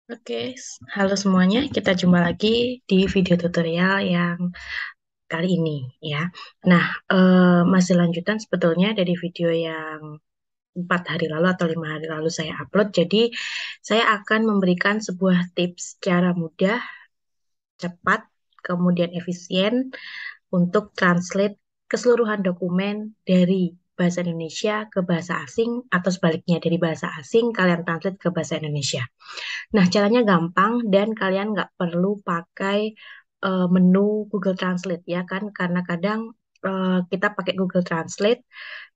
Oke, halo semuanya. Kita jumpa lagi di video tutorial yang kali ini ya. Nah, masih lanjutan sebetulnya dari video yang 4 hari lalu atau 5 hari lalu saya upload. Jadi, saya akan memberikan sebuah tips cara mudah, cepat, kemudian efisien untuk translate keseluruhan dokumen dari bahasa Indonesia ke bahasa asing atau sebaliknya dari bahasa asing kalian translate ke bahasa Indonesia. Nah, caranya gampang dan kalian nggak perlu pakai menu Google Translate ya kan, karena kadang kita pakai Google Translate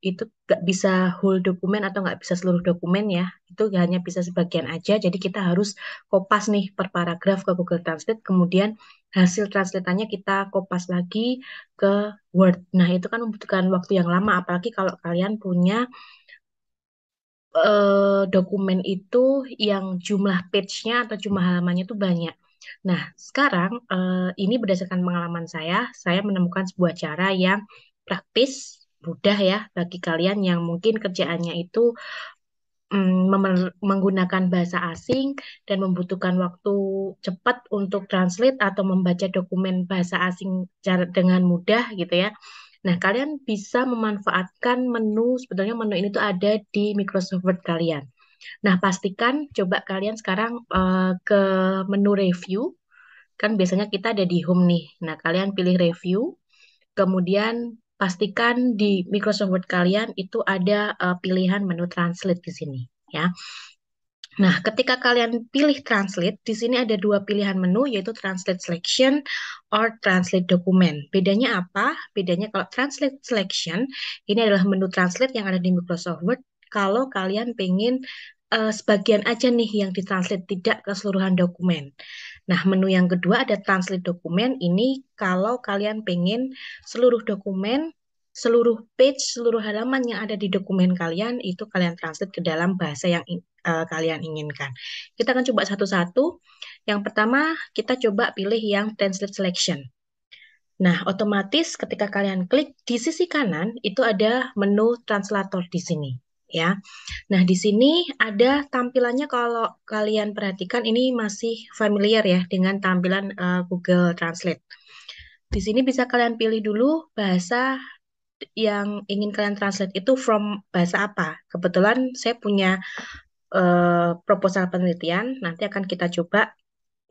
itu nggak bisa whole dokumen atau nggak bisa seluruh dokumen ya, itu hanya bisa sebagian aja. Jadi kita harus kopas nih per paragraf ke Google Translate, kemudian hasil translatannya kita kopas lagi ke Word. Nah, itu kan membutuhkan waktu yang lama, apalagi kalau kalian punya dokumen itu yang jumlah page-nya atau jumlah halamannya itu banyak. Nah, sekarang ini berdasarkan pengalaman saya menemukan sebuah cara yang praktis, mudah ya bagi kalian yang mungkin kerjaannya itu menggunakan bahasa asing dan membutuhkan waktu cepat untuk translate atau membaca dokumen bahasa asing dengan mudah gitu ya. Nah, kalian bisa memanfaatkan menu, sebetulnya menu ini tuh ada di Microsoft Word kalian. Nah, pastikan coba kalian sekarang ke menu review, kan biasanya kita ada di home nih. Nah, kalian pilih review, kemudian pastikan di Microsoft Word kalian itu ada pilihan menu translate di sini ya. Nah, ketika kalian pilih translate, di sini ada dua pilihan menu, yaitu translate selection or translate document. Bedanya apa? Bedanya kalau translate selection, ini adalah menu translate yang ada di Microsoft Word. Kalau kalian pengen sebagian aja nih yang ditranslate, tidak keseluruhan dokumen. Nah, menu yang kedua ada translate dokumen. Ini kalau kalian pengen seluruh dokumen, seluruh page, seluruh halaman yang ada di dokumen kalian itu kalian translate ke dalam bahasa yang kalian inginkan. Kita akan coba satu-satu. Yang pertama, kita coba pilih yang translate selection. Nah, otomatis ketika kalian klik di sisi kanan itu ada menu translator di sini, ya. Nah, di sini ada tampilannya, kalau kalian perhatikan ini masih familiar ya dengan tampilan Google Translate. Di sini bisa kalian pilih dulu bahasa yang ingin kalian translate itu from bahasa apa. Kebetulan saya punya proposal penelitian, nanti akan kita coba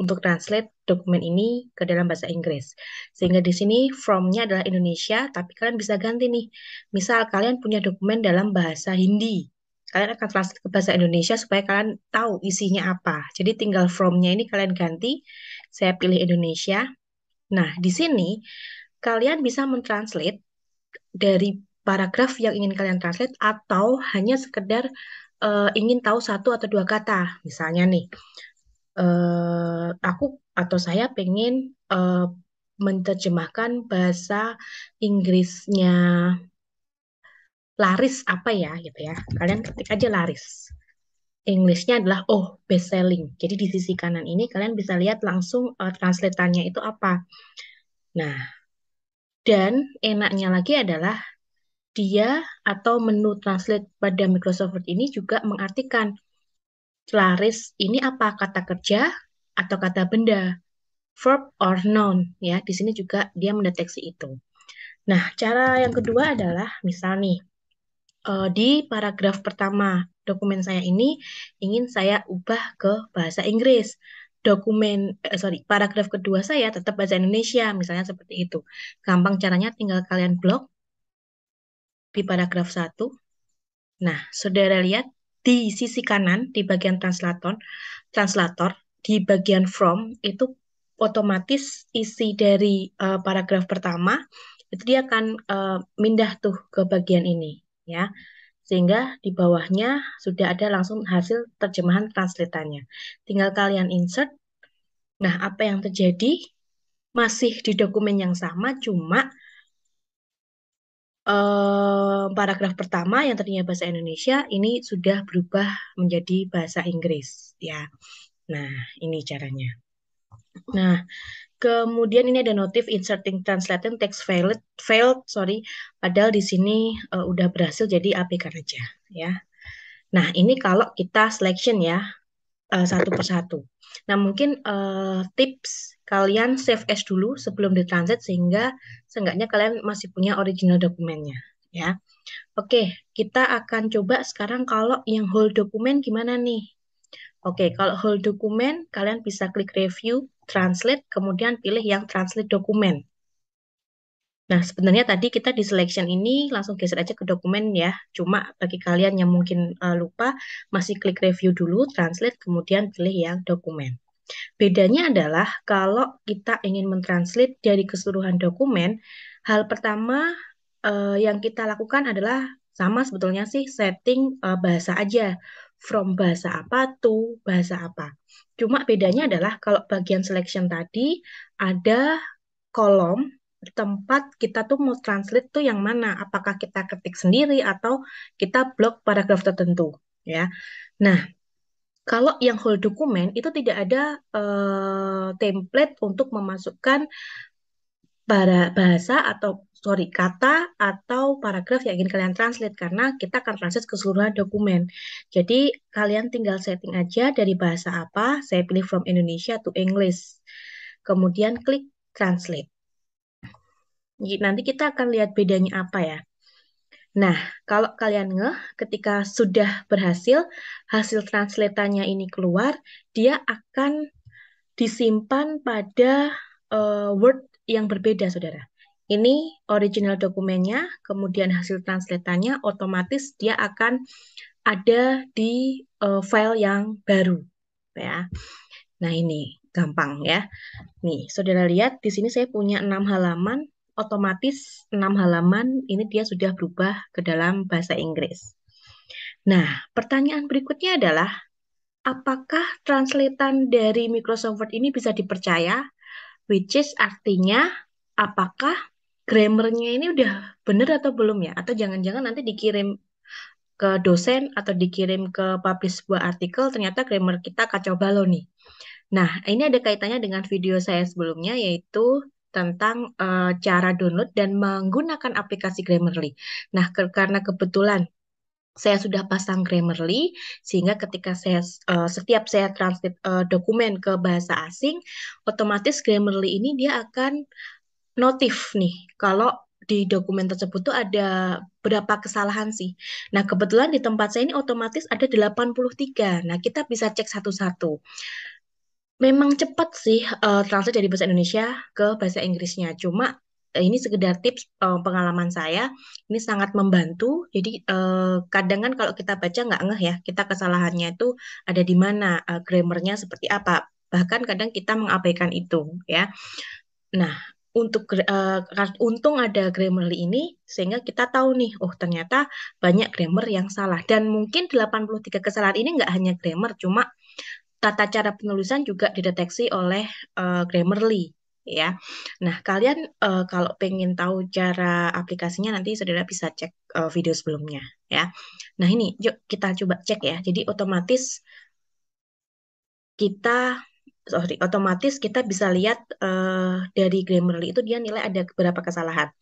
untuk translate dokumen ini ke dalam bahasa Inggris. Sehingga di sini from-nya adalah Indonesia, tapi kalian bisa ganti nih. Misal kalian punya dokumen dalam bahasa Hindi, kalian akan translate ke bahasa Indonesia supaya kalian tahu isinya apa. Jadi tinggal from-nya ini kalian ganti, saya pilih Indonesia. Nah, di sini kalian bisa mentranslate dari paragraf yang ingin kalian translate atau hanya sekedar ingin tahu satu atau dua kata. Misalnya nih, aku atau saya pengen menerjemahkan bahasa Inggrisnya laris apa ya gitu ya. Kalian ketik aja laris. Inggrisnya adalah best selling. Jadi di sisi kanan ini kalian bisa lihat langsung translatannya itu apa. Nah, dan enaknya lagi adalah dia atau menu translate pada Microsoft Word ini juga mengartikan laris ini apa, kata kerja atau kata benda, verb or noun ya. Di sini juga dia mendeteksi itu. Nah, cara yang kedua adalah misal nih di paragraf pertama dokumen saya ini ingin saya ubah ke bahasa Inggris. Paragraf kedua saya tetap bahasa Indonesia, misalnya seperti itu. Gampang caranya, tinggal kalian blok di paragraf satu. Nah, saudara lihat di sisi kanan di bagian translator di bagian from itu otomatis isi dari paragraf pertama itu dia akan mindah tuh ke bagian ini ya. Sehingga di bawahnya sudah ada langsung hasil terjemahan translatannya. Tinggal kalian insert. Nah, apa yang terjadi? Masih di dokumen yang sama, cuma paragraf pertama yang tadinya bahasa Indonesia ini sudah berubah menjadi bahasa Inggris ya. Nah, ini caranya. Nah, kemudian ini ada notif inserting translating text failed, padahal di sini udah berhasil, jadi abaikan aja ya. Nah, ini kalau kita selection ya. satu persatu. Nah, mungkin tips kalian save as dulu sebelum ditranslate sehingga seenggaknya kalian masih punya original dokumennya, ya. Oke, kita akan coba sekarang kalau yang whole dokumen gimana nih? Oke, kalau whole dokumen kalian bisa klik review, translate, kemudian pilih yang translate dokumen. Nah, sebenarnya tadi kita di selection ini langsung geser aja ke dokumen ya. Cuma bagi kalian yang mungkin lupa, masih klik review dulu, translate, kemudian pilih yang dokumen. Bedanya adalah kalau kita ingin mentranslate dari keseluruhan dokumen, hal pertama yang kita lakukan adalah sama sebetulnya sih setting bahasa aja. From bahasa apa to bahasa apa. Cuma bedanya adalah kalau bagian selection tadi ada kolom tempat kita tuh mau translate tuh yang mana, apakah kita ketik sendiri atau kita blok paragraf tertentu, ya. Nah, kalau yang whole dokumen itu tidak ada template untuk memasukkan bahasa atau sorry kata atau paragraf yang ingin kalian translate karena kita akan translate keseluruhan dokumen. Jadi kalian tinggal setting aja dari bahasa apa, saya pilih from Indonesia to English. Kemudian klik translate. Nanti kita akan lihat bedanya apa ya. Nah, kalau kalian ngeh, ketika sudah berhasil, hasil translatannya ini keluar, dia akan disimpan pada Word yang berbeda, saudara. Ini original dokumennya, kemudian hasil translatannya, otomatis dia akan ada di file yang baru, ya. Nah, ini gampang ya. Nih, saudara lihat di sini saya punya 6 halaman, otomatis 6 halaman ini dia sudah berubah ke dalam bahasa Inggris. Nah, pertanyaan berikutnya adalah, apakah translatean dari Microsoft Word ini bisa dipercaya? Which is artinya, apakah grammarnya ini udah benar atau belum ya? Atau jangan-jangan nanti dikirim ke dosen atau dikirim ke publish sebuah artikel, ternyata grammar kita kacau balau nih. Nah, ini ada kaitannya dengan video saya sebelumnya, yaitu tentang cara download dan menggunakan aplikasi Grammarly. Nah, karena kebetulan saya sudah pasang Grammarly, sehingga ketika setiap saya translate dokumen ke bahasa asing, otomatis Grammarly ini dia akan notif nih, kalau di dokumen tersebut tuh ada berapa kesalahan sih. Nah, kebetulan di tempat saya ini otomatis ada 83. Nah, kita bisa cek satu-satu. Memang cepat sih translate dari bahasa Indonesia ke bahasa Inggrisnya. Cuma ini sekedar tips pengalaman saya. Ini sangat membantu. Jadi kadang kan kalau kita baca nggak ngeh ya, kita kesalahannya itu ada di mana, grammarnya seperti apa. Bahkan kadang kita mengabaikan itu, ya. Nah, untung ada Grammarly ini sehingga kita tahu nih, oh ternyata banyak grammar yang salah. Dan mungkin 83 kesalahan ini nggak hanya grammar, cuma tata cara penulisan juga dideteksi oleh Grammarly, ya. Nah, kalian kalau pengen tahu cara aplikasinya nanti saudara bisa cek video sebelumnya, ya. Nah, ini yuk kita coba cek ya. Jadi kita otomatis kita bisa lihat dari Grammarly itu dia nilai ada beberapa kesalahan.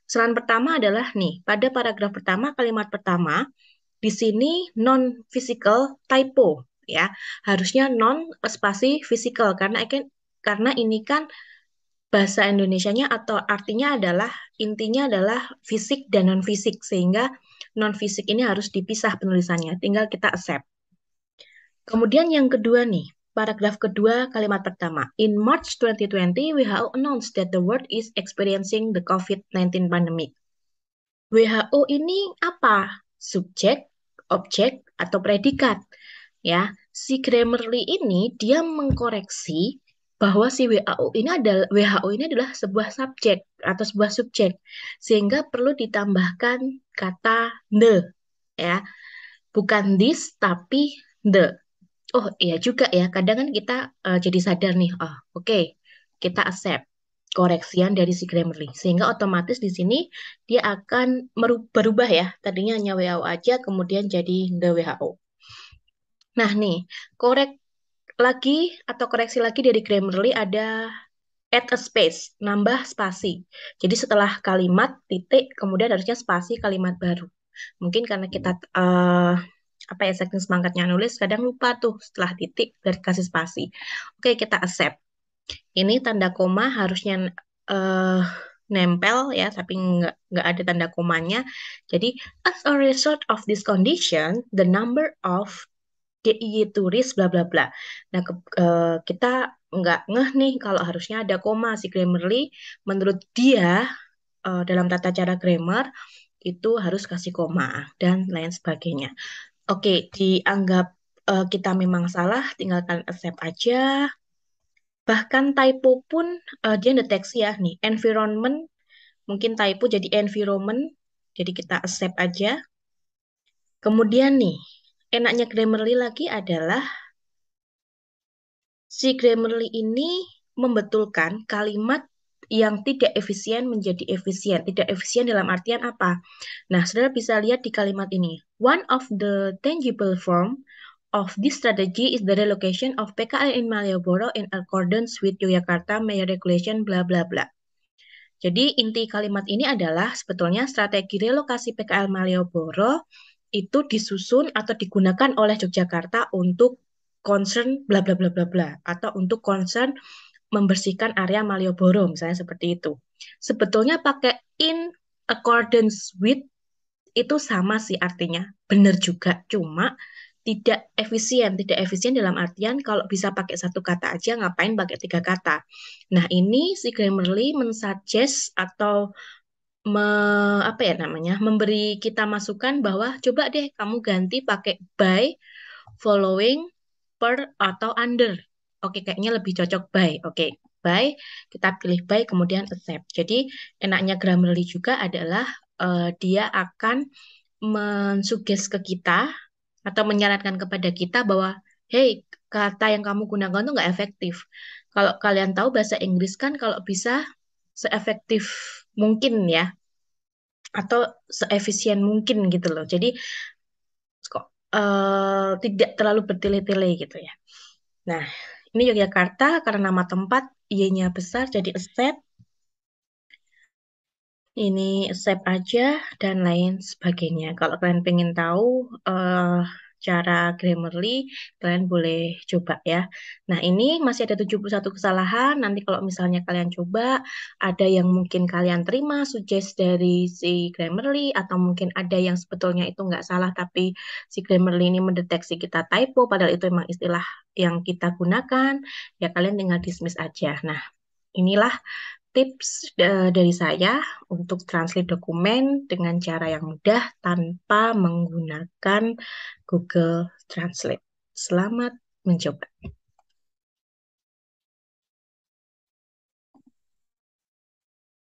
Kesalahan pertama adalah nih, pada paragraf pertama, kalimat pertama, di sini non physical typo, ya. Harusnya non spasi physical karena ini kan bahasa Indonesianya atau artinya adalah intinya adalah fisik dan non fisik, sehingga non fisik ini harus dipisah penulisannya. Tinggal kita accept. Kemudian yang kedua nih, paragraf kedua kalimat pertama. In March 2020, WHO announced that the world is experiencing the COVID-19 pandemic. WHO ini apa? Subjek, objek, atau predikat. Ya, si Grammarly ini dia mengkoreksi bahwa si WHO ini adalah sebuah subjek atau sebuah subjek, sehingga perlu ditambahkan kata the, ya, bukan this tapi the. Oh iya juga ya, kadang kan kita jadi sadar nih, oh oke, kita accept koreksian dari si Grammarly, sehingga otomatis di sini dia akan berubah ya, tadinya hanya WHO aja, kemudian jadi the WHO. Nah nih, korek lagi atau koreksi lagi dari Grammarly ada add a space, nambah spasi. Jadi setelah kalimat titik, kemudian harusnya spasi kalimat baru. Mungkin karena kita apa ya, saking semangatnya nulis kadang lupa tuh setelah titik dari kasih spasi. Oke, kita accept. Ini tanda koma harusnya eh, nempel ya, tapi nggak ada tanda komanya. Jadi, as a result of this condition, the number of DIY turis bla bla bla. Nah, kita nggak ngeh nih kalau harusnya ada koma. Si Grammarly menurut dia dalam tata cara grammar itu harus kasih koma dan lain sebagainya. Oke, dianggap kita memang salah, tinggalkan accept aja. Bahkan typo pun dia deteksi ya nih, environment mungkin typo jadi environment, jadi kita accept aja. Kemudian nih, enaknya Grammarly lagi adalah si Grammarly ini membetulkan kalimat yang tidak efisien menjadi efisien. Tidak efisien dalam artian apa? Nah, saudara bisa lihat di kalimat ini. One of the tangible form of this strategy is the relocation of PKL in Malioboro in accordance with Yogyakarta Mayor Regulation bla bla bla. Jadi inti kalimat ini adalah sebetulnya strategi relokasi PKL Malioboro itu disusun atau digunakan oleh Yogyakarta untuk concern bla bla bla bla bla atau untuk concern membersihkan area Malioboro misalnya seperti itu. Sebetulnya pakai in accordance with itu sama sih artinya, benar juga, cuma tidak efisien dalam artian kalau bisa pakai satu kata aja ngapain pakai tiga kata. Nah ini si Grammarly mensuggest atau apa ya namanya, memberi kita masukan bahwa coba deh kamu ganti pakai by, following, per atau under. Oke, kayaknya lebih cocok by. Oke, by, kita pilih by kemudian accept. Jadi enaknya Grammarly juga adalah dia akan mensuges ke kita atau menyarankan kepada kita bahwa, hey, kata yang kamu gunakan tuh nggak efektif. Kalau kalian tahu bahasa Inggris kan kalau bisa seefektif mungkin ya, atau seefisien mungkin gitu loh. Jadi kok tidak terlalu bertele-tele gitu ya. Nah, ini Yogyakarta karena nama tempat, Y-nya besar jadi accept. Ini save aja dan lain sebagainya. Kalau kalian pengen tahu cara Grammarly, kalian boleh coba ya. Nah, ini masih ada 71 kesalahan. Nanti kalau misalnya kalian coba, ada yang mungkin kalian terima suggest dari si Grammarly, atau mungkin ada yang sebetulnya itu nggak salah, tapi si Grammarly ini mendeteksi kita typo, padahal itu memang istilah yang kita gunakan, ya kalian tinggal dismiss aja. Nah, inilah tips dari saya untuk translate dokumen dengan cara yang mudah tanpa menggunakan Google Translate. Selamat mencoba.